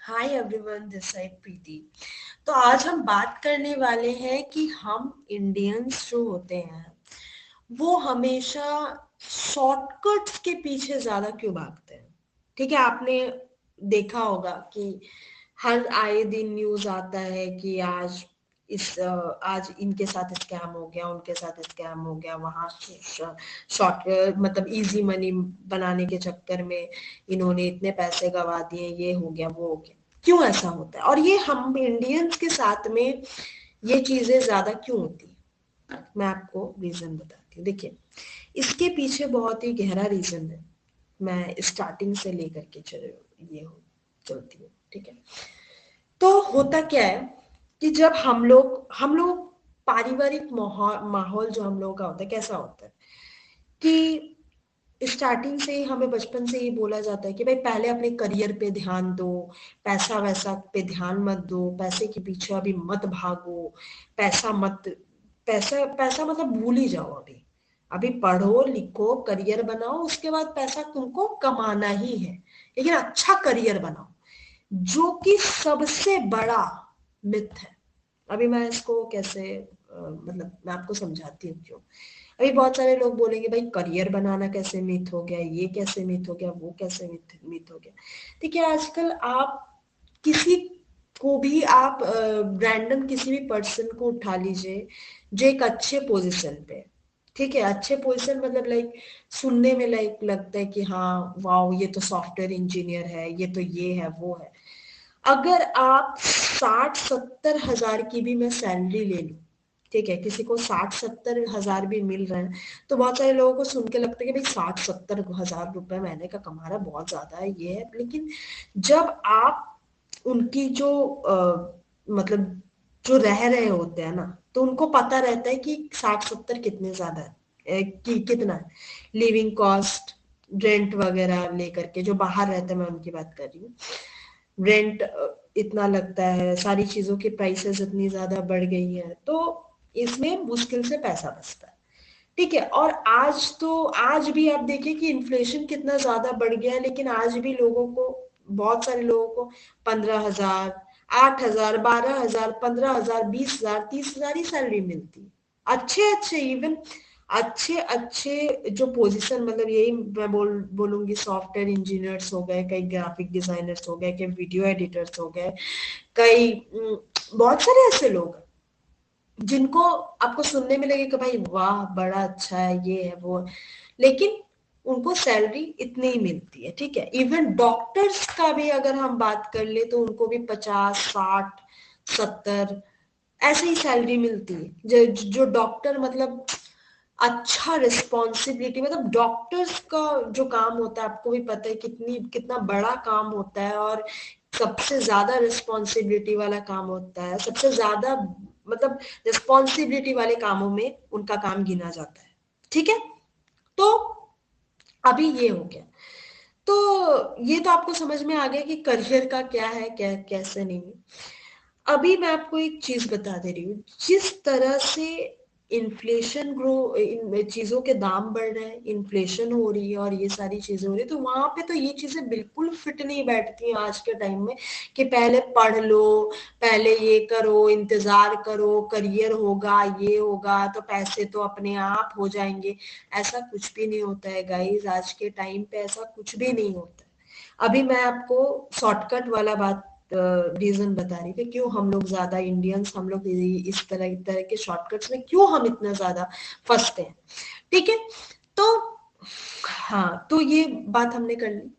Hi everyone, this side प्रीति। तो आज हम बात करने वाले हैं कि हम इंडियंस जो होते हैं वो हमेशा शॉर्टकट्स के पीछे ज्यादा क्यों भागते हैं। ठीक है, आपने देखा होगा कि हर आए दिन न्यूज आता है कि आज इनके साथ स्कैम हो गया, उनके साथ स्कैम हो गया, वहां शॉर्ट मतलब इजी मनी बनाने के चक्कर में इन्होंने इतने पैसे गवा दिए, ये हो गया वो हो गया। क्यों ऐसा होता है और ये हम इंडियंस के साथ में ये चीजें ज्यादा क्यों होती है? मैं आपको रीजन बताती हूँ। देखिए, इसके पीछे बहुत ही गहरा रीजन है। मैं स्टार्टिंग से लेकर के चलती हूँ। ठीक है, तो होता क्या है कि जब हम लोग पारिवारिक माहौल माहौल जो हम लोगों का होता है कैसा होता है कि स्टार्टिंग से ही हमें बचपन से ही बोला जाता है कि भाई पहले अपने करियर पे ध्यान दो, पैसा वैसा पे ध्यान मत दो, पैसे के पीछे अभी मत भागो, पैसा मत पैसा पैसा मतलब भूल ही जाओ। अभी अभी पढ़ो लिखो करियर बनाओ, उसके बाद पैसा तुमको कमाना ही है, लेकिन अच्छा करियर बनाओ, जो कि सबसे बड़ा मिथ है। अभी मैं इसको कैसे मतलब मैं आपको समझाती हूँ क्यों। अभी बहुत सारे लोग बोलेंगे भाई करियर बनाना कैसे मिथ हो गया, ये कैसे मिथ हो गया, वो कैसे मिथ मिथ हो गया। देखिए, आजकल आप किसी को भी आप रैंडम किसी भी पर्सन को उठा लीजिए जो एक अच्छे पोजीशन पे है। ठीक है, अच्छे पोजीशन मतलब लाइक सुनने में लाइक लगता है कि हाँ वाओ ये तो सॉफ्टवेयर इंजीनियर है, ये तो ये है वो है। अगर आप 60-70 हजार की भी मैं सैलरी ले लूं, ठीक है, किसी को 60-70 हजार भी मिल रहे हैं, तो बहुत सारे लोगों को सुन के लगता है कि भाई 60-70 हजार रुपए महीने का कमा रहा है, बहुत ज्यादा है ये है। लेकिन जब आप उनकी जो मतलब जो रह रहे होते हैं ना, तो उनको पता रहता है कि 60-70 कितने ज्यादा है, कि कितना है लिविंग कॉस्ट, रेंट वगैरह लेकर के। जो बाहर रहते हैं मैं उनकी बात कर रही हूँ। रेंट इतना लगता है, सारी चीजों की प्राइसेस इतनी ज्यादा बढ़ गई है, तो इसमें मुश्किल से पैसा बचता है। ठीक है, और आज भी आप देखिए कि इन्फ्लेशन कितना ज्यादा बढ़ गया है, लेकिन आज भी बहुत सारे लोगों को 15 हजार, 8 हजार, 12 हजार, 15 हजार, 20 हजार, 30 हजार ही सैलरी मिलती है। अच्छे अच्छे इवन अच्छे अच्छे जो पोजीशन, मतलब यही मैं बोलूंगी, सॉफ्टवेयर इंजीनियर्स हो गए, कई ग्राफिक डिजाइनर्स हो गए, कई वीडियो एडिटर्स हो गए, कई बहुत सारे ऐसे लोग हैं जिनको आपको सुनने में लगे कि भाई वाह बड़ा अच्छा है, ये है वो है, लेकिन उनको सैलरी इतनी ही मिलती है। ठीक है, इवन डॉक्टर्स का भी अगर हम बात कर ले तो उनको भी 50, 60, 70 ऐसे ही सैलरी मिलती है। जो डॉक्टर मतलब अच्छा रिस्पॉन्सिबिलिटी, मतलब डॉक्टर्स का जो काम होता है आपको भी पता है कितना बड़ा काम होता है, और सबसे ज्यादा रिस्पॉन्सिबिलिटी वाला काम होता है, सबसे ज्यादा मतलब रिस्पॉन्सिबिलिटी वाले कामों में उनका काम गिना जाता है। ठीक है, तो अभी ये हो गया। तो ये तो आपको समझ में आ गया कि करियर का क्या है, कैसे नहीं। अभी मैं आपको एक चीज बता दे रही हूँ, जिस तरह से इन्फ्लेशन ग्रो इन चीजों के दाम बढ़ रहे हैं, इन्फ्लेशन हो रही है और ये सारी चीजें हो रही है, तो वहां पे तो ये चीजें बिल्कुल फिट नहीं बैठती हैं आज के टाइम में कि पहले पढ़ लो, पहले ये करो, इंतजार करो, करियर होगा, ये होगा तो पैसे तो अपने आप हो जाएंगे। ऐसा कुछ भी नहीं होता है गाइस, आज के टाइम पे ऐसा कुछ भी नहीं होता है। अभी मैं आपको शॉर्टकट वाला बात रीजन बता रही थी, क्यों हम लोग ज्यादा इंडियंस, हम लोग इस तरह के शॉर्टकट्स में क्यों हम इतना ज्यादा फंसते हैं। ठीक है, तो हाँ, तो ये बात हमने कर ली।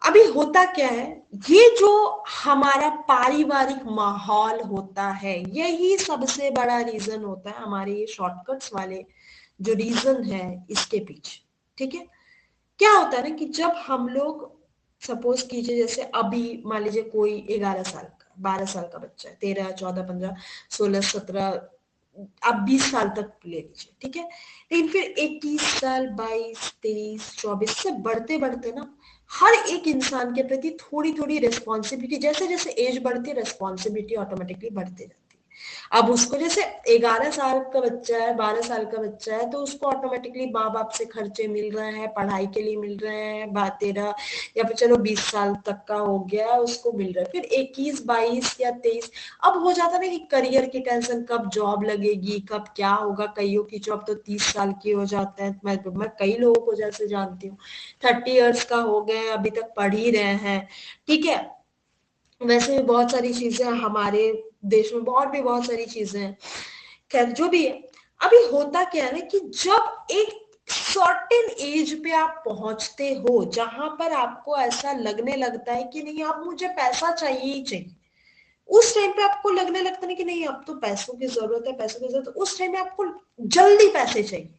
अभी होता क्या है, ये जो हमारा पारिवारिक माहौल होता है यही सबसे बड़ा रीजन होता है, हमारे ये शॉर्टकट्स वाले जो रीजन है इसके पीछे। ठीक है, क्या होता है ना कि जब हम लोग सपोज कीजिए, जैसे अभी मान लीजिए कोई 11 साल का, 12 साल का बच्चा है, 13, 14, 15, 16, 17, आप 20 साल तक ले लीजिए। ठीक है, लेकिन फिर 21 साल, 22, 23, 24 से बढ़ते बढ़ते ना हर एक इंसान के प्रति थोड़ी थोड़ी रिस्पॉन्सिबिलिटी, जैसे जैसे एज बढ़ती है रिस्पॉन्सिबिलिटी ऑटोमेटिकली बढ़ते जाती है। अब उसको जैसे 11 साल का बच्चा है, 12 साल का बच्चा है, तो उसको ऑटोमेटिकली माँ बाप से खर्चे मिल रहे हैं, पढ़ाई के लिए मिल रहे हैं, 13 या फिर चलो 20 साल तक का हो गया उसको मिल रहा है। फिर 21, 22 या 23 अब हो जाता ना कि करियर की टेंशन, कब जॉब लगेगी, कब क्या होगा। कईयों की जॉब तो 30 साल की हो जाता है। मैं कई लोगों को जैसे जानती हूँ 30 इयर्स का हो गए, अभी तक पढ़ ही रहे हैं। ठीक है, वैसे भी बहुत सारी चीजें हमारे देश में, बहुत सारी चीजें हैं। खैर जो भी है, अभी होता क्या है ना कि जब एक सर्टेन एज पे आप पहुंचते हो जहां पर आपको ऐसा लगने लगता है कि नहीं अब मुझे पैसा चाहिए ही चाहिए, उस टाइम पे आपको लगने लगता है कि नहीं अब तो पैसों की जरूरत है, पैसों की जरूरत है, उस टाइम में आपको जल्दी पैसे चाहिए।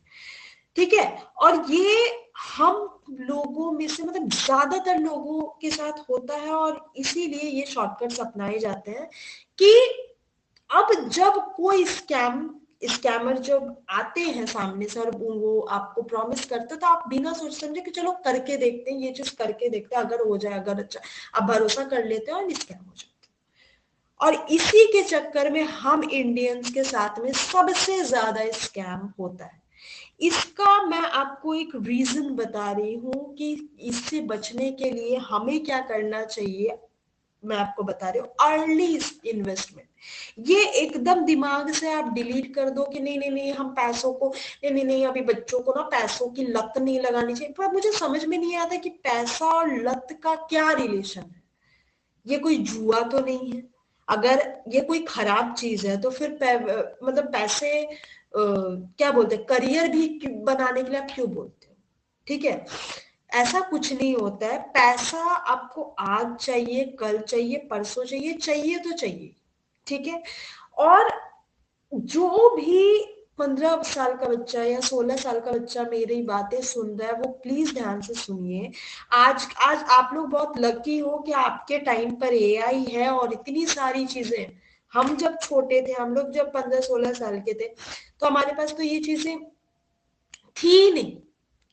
ठीक है, और ये हम लोगों में से मतलब ज्यादातर लोगों के साथ होता है, और इसीलिए ये शॉर्टकट्स अपनाए जाते हैं कि अब जब कोई स्कैमर जब आते हैं सामने से और वो आपको प्रॉमिस करते हैं, तो आप बिना सोच समझे कि चलो करके देखते हैं, ये चीज करके देखते हैं, अगर हो जाए, अगर अच्छा, आप भरोसा कर लेते हैं और स्कैम हो जाए। और इसी के चक्कर में हम इंडियंस के साथ में सबसे ज्यादा स्कैम होता है। इसका मैं आपको एक रीजन बता रही हूँ कि इससे बचने के लिए हमें क्या करना चाहिए। मैं आपको बता रही हूँ अर्ली इन्वेस्टमेंट। ये एकदम दिमाग से आप डिलीट कर दो कि नहीं नहीं नहीं हम पैसों को, नहीं नहीं नहीं अभी बच्चों को ना पैसों की लत नहीं लगानी चाहिए। पर मुझे समझ में नहीं आता कि पैसा और लत का क्या रिलेशन है। ये कोई जुआ तो नहीं है। अगर ये कोई खराब चीज है तो फिर मतलब पैसे क्या बोलते हैं, करियर भी बनाने के लिए आप क्यों बोलते हो। ठीक है, ऐसा कुछ नहीं होता है। पैसा आपको आज चाहिए, कल चाहिए, परसों चाहिए, चाहिए तो चाहिए। ठीक है, और जो भी 15 साल का बच्चा या 16 साल का बच्चा मेरी बातें सुन रहा है वो प्लीज ध्यान से सुनिए। आज आज आप लोग बहुत लकी हो कि आपके टाइम पर एआई है और इतनी सारी चीजें। हम जब छोटे थे, हम लोग जब 15-16 साल के थे, तो हमारे पास तो ये चीजें थी नहीं।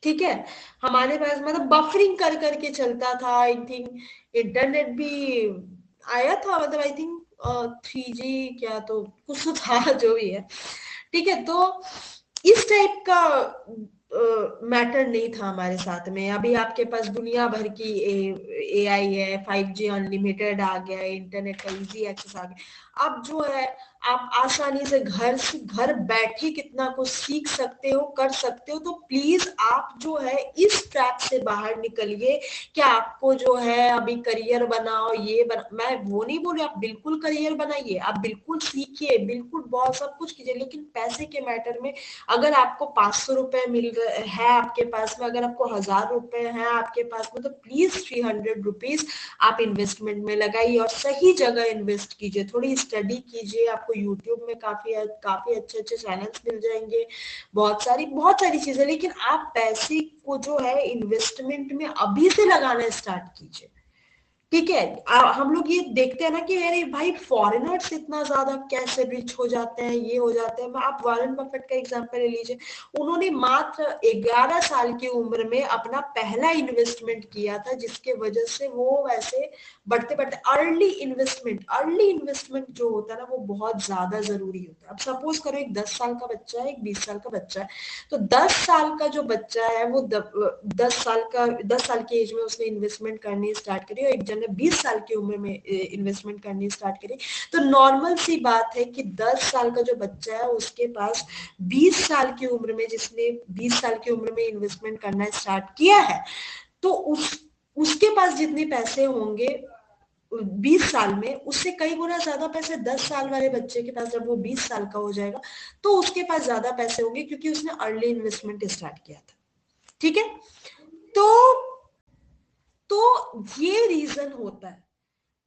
ठीक है, हमारे पास मतलब बफरिंग कर करके चलता था। आई थिंक इंटरनेट भी आया था, मतलब आई थिंक 3G क्या तो कुछ तो था जो भी है। ठीक है, तो इस टाइप का मैटर नहीं था हमारे साथ में। अभी आपके पास दुनिया भर की एआई है, 5G अनलिमिटेड आ गया है, इंटरनेट का इजी एक्सेस आ गया। अब जो है आप आसानी से घर बैठे कितना कुछ सीख सकते हो, कर सकते हो। तो प्लीज आप जो है इस ट्रैप से बाहर निकलिए कि आपको जो है अभी करियर बनाओ, मैं वो नहीं बोल रही, आप बिल्कुल करियर बनाइए, आप बिल्कुल सीखिए, बिल्कुल बहुत सब कुछ कीजिए, लेकिन पैसे के मैटर में अगर आपको 500 रुपए मिल रहे है आपके पास में, अगर आपको 1000 रुपए है आपके पास में, तो प्लीज 300 रुपीज आप इन्वेस्टमेंट में लगाइए और सही जगह इन्वेस्ट कीजिए। थोड़ी स्टडी कीजिए, आपको यूट्यूब में काफी काफी अच्छे अच्छे चैनल्स मिल जाएंगे, बहुत सारी चीजें। लेकिन आप पैसे को जो है इन्वेस्टमेंट में अभी से लगाना स्टार्ट कीजिए। ठीक है, हम लोग ये देखते हैं ना कि अरे भाई फॉरेनर्स इतना ज्यादा कैसे रिच हो जाते हैं, ये हो जाते हैं। आप वॉरेन बफेट का एग्जांपल ले लीजिए। उन्होंने मात्र 11 साल की उम्र में अपना पहला इन्वेस्टमेंट किया था, जिसके वजह से वो वैसे बढ़ते बढ़ते अर्ली इन्वेस्टमेंट जो होता है ना वो बहुत ज्यादा जरूरी होता है। अब सपोज करो एक 10 साल का बच्चा है, एक 20 साल का बच्चा है। तो 10 साल का जो बच्चा है वो 10 साल की एज में उसने इन्वेस्टमेंट करनी स्टार्ट करी, और एक जन ने 20 साल की उम्र में इन्वेस्टमेंट करनी स्टार्ट करी। तो नॉर्मल सी बात है कि 10 साल का जो बच्चा है उसके पास 20 साल की उम्र में, जिसने 20 साल की उम्र में इन्वेस्टमेंट करना स्टार्ट किया है, तो उसके पास जितने पैसे होंगे 20 साल में, उससे कई गुना ज्यादा पैसे 10 साल वाले बच्चे के पास जब वो 20 साल का हो जाएगा तो उसके पास ज्यादा पैसे होंगे, क्योंकि उसने अर्ली इन्वेस्टमेंट स्टार्ट किया था। ठीक है, तो ये रीजन होता है।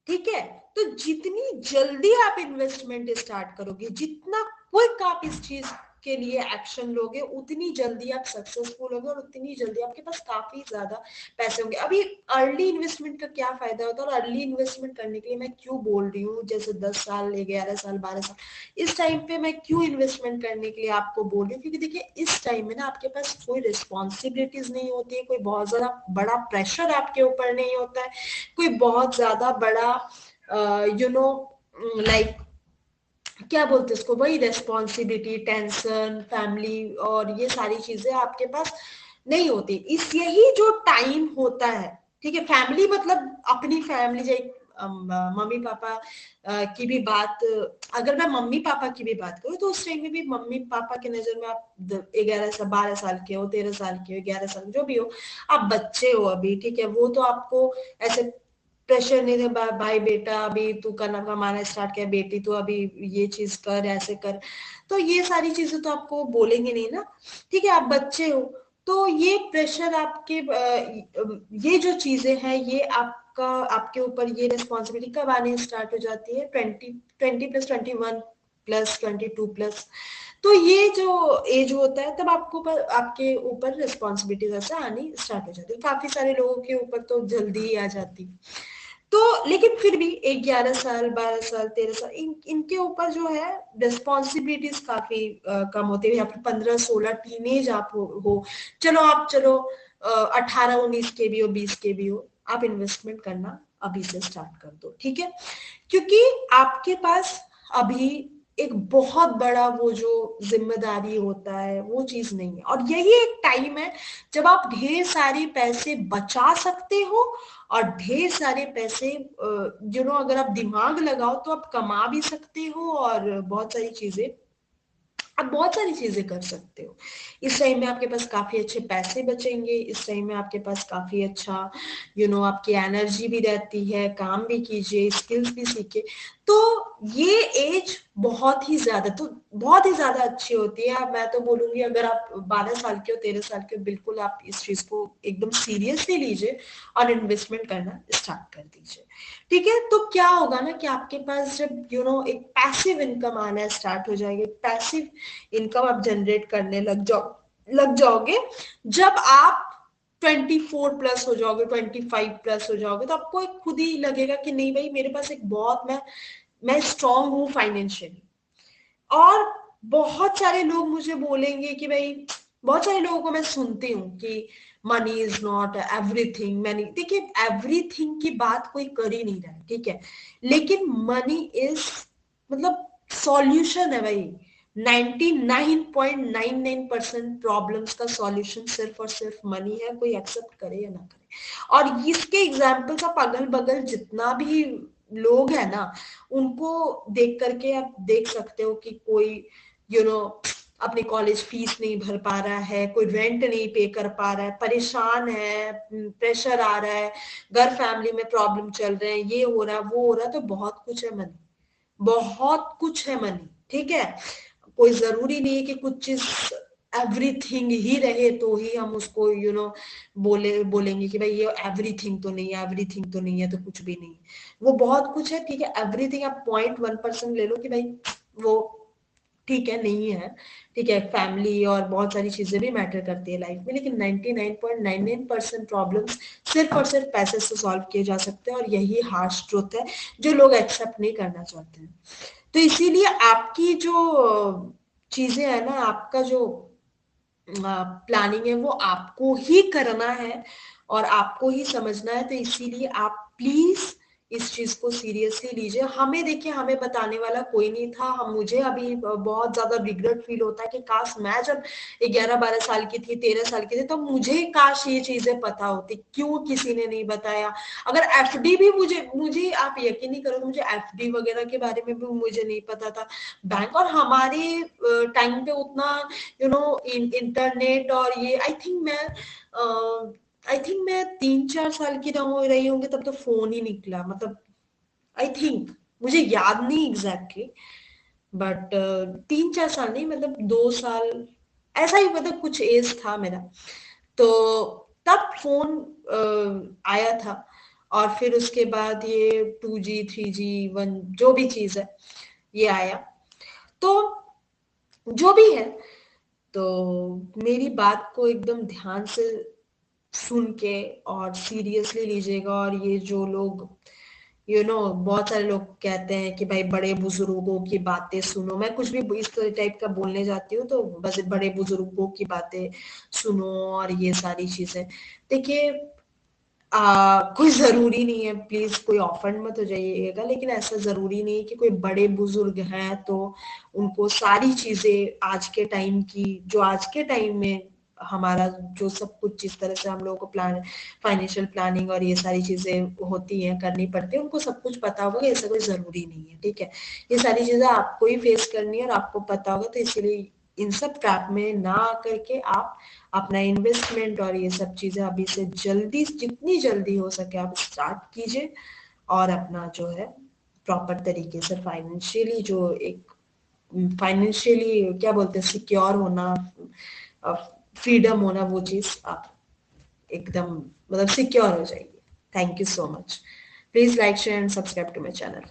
ठीक है, तो जितनी जल्दी आप इन्वेस्टमेंट स्टार्ट करोगे, जितना क्विक आप इस चीज के लिए एक्शन लोगे, उतनी जल्दी आप सक्सेसफुल होगे और उतनी जल्दी आपके पास काफी ज्यादा पैसे होंगे। अभी अर्ली इन्वेस्टमेंट का क्या फायदा होता है, और अर्ली इन्वेस्टमेंट करने के लिए मैं क्यों बोल रही हूँ, जैसे 10 साल, 11 साल, 12 साल, इस टाइम पे मैं क्यों इन्वेस्टमेंट करने के लिए आपको बोल रही हूँ, क्योंकि देखिए इस टाइम में ना आपके पास कोई रिस्पॉन्सिबिलिटीज नहीं होती है, कोई बहुत ज्यादा बड़ा प्रेशर आपके ऊपर नहीं होता है, कोई बहुत ज्यादा बड़ा यू नो लाइक क्या बोलते हैं इसको, वही रेस्पॉन्सिबिलिटी, टेंशन, फैमिली और ये सारी चीजें आपके पास नहीं होती। इस यही जो टाइम होता है, ठीक है, फैमिली मतलब अपनी फैमिली, जो मम्मी पापा की भी बात, अगर मैं मम्मी पापा की भी बात करूँ तो उस टाइम में भी मम्मी पापा की नजर में आप 11 12 साल के हो, 13 साल के हो, 11 साल जो भी हो, आप बच्चे हो अभी, ठीक है। वो तो आपको ऐसे प्रेशर नहीं थे, भाई बेटा अभी तू करना कमाना स्टार्ट किया, बेटी तू अभी ये चीज कर, ऐसे कर, तो ये सारी चीजें तो आपको बोलेंगे नहीं ना, ठीक है, आप बच्चे हो। तो ये प्रेशर आपके ये जो चीजें हैं ये आपका, आपके ऊपर ये रिस्पॉन्सिबिलिटी कब आनी स्टार्ट हो जाती है, 20 प्लस 21 प्लस 22 प्लस, तो ये जो एज होता है तब आपको आपके ऊपर रिस्पॉन्सिबिलिटी ऐसे आनी स्टार्ट हो जाती है। काफी सारे लोगों के ऊपर तो जल्दी ही आ जाती है। तो लेकिन फिर भी एक 11 साल, 12 साल, 13 साल, इनके ऊपर जो है रिस्पॉन्सिबिलिटीज काफी कम होती है, या फिर 15 16 टीनेज आप हो, चलो आप चलो 18 19 के भी हो, 20 के भी हो, आप इन्वेस्टमेंट करना अभी से स्टार्ट कर दो, ठीक है, क्योंकि आपके पास अभी एक बहुत बड़ा वो जो जिम्मेदारी होता है वो चीज नहीं है, और यही एक टाइम है जब आप ढेर सारे पैसे बचा सकते हो, और ढेर सारे पैसे अगर आप दिमाग लगाओ तो आप कमा भी सकते हो, और बहुत सारी चीजें, आप बहुत सारी चीजें कर सकते हो। इस टाइम में आपके पास काफी अच्छे पैसे बचेंगे, इस टाइम में आपके पास काफी अच्छा आपकी एनर्जी भी रहती है, काम भी कीजिए, स्किल्स भी सीखे। तो ये एज बहुत ही ज्यादा अच्छी होती है। मैं तो बोलूंगी अगर आप 12 साल के हो, 13 साल के हो, बिल्कुल आप इस चीज को एकदम सीरियसली लीजिए और इन्वेस्टमेंट करना स्टार्ट कर दीजिए, ठीक है। तो क्या होगा ना कि आपके पास जब एक पैसिव इनकम आना स्टार्ट हो जाएगी, पैसिव इनकम आप जनरेट करने लग जाओगे, जब आप 24 प्लस हो जाओगे, 25 प्लस हो जाओगे, तो आपको एक खुद ही लगेगा कि नहीं भाई, मेरे पास एक बहुत मैं स्ट्रांग हूँ फाइनेंशियली। और बहुत सारे लोग मुझे बोलेंगे कि भाई, बहुत सारे लोगों को मैं सुनती हूँ कि money is not everything. Money, देखिए, एवरीथिंग की बात कोई कर ही नहीं रहा है, ठीक है, लेकिन मनी इज मतलब सॉल्यूशन है भाई। 99.99% प्रॉब्लम्स का सॉल्यूशन सिर्फ और सिर्फ मनी है, कोई एक्सेप्ट करे या ना करे। और इसके एग्जाम्पल्स आप अगल बगल जितना भी लोग हैं ना, उनको देख करके आप देख सकते हो कि कोई यू नो अपनी कॉलेज फीस नहीं भर पा रहा है, कोई रेंट नहीं पे कर पा रहा है, परेशान है, प्रेशर आ रहा है, घर फैमिली में प्रॉब्लम चल रहे हैं, ये हो रहा है, वो हो रहा है, तो बहुत कुछ है मनी, बहुत कुछ है मनी, ठीक है। कोई जरूरी नहीं है कि कुछ चीज एवरीथिंग ही रहे तो ही हम उसको बोलेंगे कि भाई ये एवरीथिंग तो नहीं है, एवरीथिंग तो नहीं है तो कुछ भी नहीं है। वो बहुत कुछ है, ठीक है, एवरीथिंग आप 0.1% ले लो कि भाई वो ठीक है, नहीं है, ठीक है, फैमिली और बहुत सारी चीजें भी मैटर करती है लाइफ में, लेकिन 99.99% प्रॉब्लम्स सिर्फ और सिर्फ पैसे से सॉल्व किए जा सकते हैं, और यही हार्श ट्रुथ है जो लोग एक्सेप्ट नहीं करना चाहते हैं। तो इसीलिए आपकी जो चीजें है ना, आपका जो प्लानिंग है वो आपको ही करना है और आपको ही समझना है। तो इसीलिए आप प्लीज इस चीज को सीरियसली लीजिए। हमें देखिए, हमें बताने वाला कोई नहीं था। हम मुझे अभी बहुत ज्यादा रिग्रेट फील होता है कि काश मैं जब 11 12 साल की थी, 13 साल की थी, तो मुझे काश ये चीजें पता होती, क्यों किसी ने नहीं बताया। अगर एफडी भी मुझे मुझे आप यकीन नहीं करोगे, मुझे एफडी वगैरह के बारे में भी मुझे नहीं पता था। बैंक, और हमारे टाइम पे उतना इंटरनेट और ये, आई थिंक मैं 3 4 साल की रही होंगी तब तो फोन ही निकला, मतलब आई थिंक, मुझे याद नहीं एग्जैक्टली, बट 3 4 साल नहीं, मतलब 2 साल, ऐसा ही, मतलब कुछ एज था मेरा, तो तब फोन आया था। और फिर उसके बाद ये 2G 3G 1 जो भी चीज है ये आया। तो जो भी है, तो मेरी बात को एकदम ध्यान से सुन के और सीरियसली लीजिएगा। और ये जो लोग बहुत सारे लोग कहते हैं कि भाई बड़े बुजुर्गों की बातें सुनो, मैं कुछ भी इस टाइप का बोलने जाती हूँ तो बस बड़े बुजुर्गों की बातें सुनो और ये सारी चीजें, देखिए, कोई जरूरी नहीं है, प्लीज कोई ऑफेंड मत हो जाइएगा, लेकिन ऐसा जरूरी नहीं है कि कोई बड़े बुजुर्ग हैं तो उनको सारी चीजें आज के टाइम की, जो आज के टाइम में हमारा जो सब कुछ जिस तरह से हम लोगों को प्लान, फाइनेंशियल प्लानिंग और ये सारी चीजें होती हैं, करनी पड़ती है, उनको सब कुछ पता होगा, ऐसा कोई जरूरी नहीं है, ठीक है। ये सारी चीजें आपको ही फेस करनी है और आपको पता होगा, तो इसीलिए इन सब ट्रैप में ना आकर के आप अपना इन्वेस्टमेंट और ये सब चीजें अभी से जल्दी, जितनी जल्दी हो सके आप स्टार्ट कीजिए, और अपना जो है प्रॉपर तरीके से फाइनेंशियली, जो एक फाइनेंशियली क्या बोलते हैं, सिक्योर होना, फ्रीडम होना, वो चीज आप एकदम मतलब सिक्योर हो जाएगी। Thank you so much. Please like share and subscribe to my channel.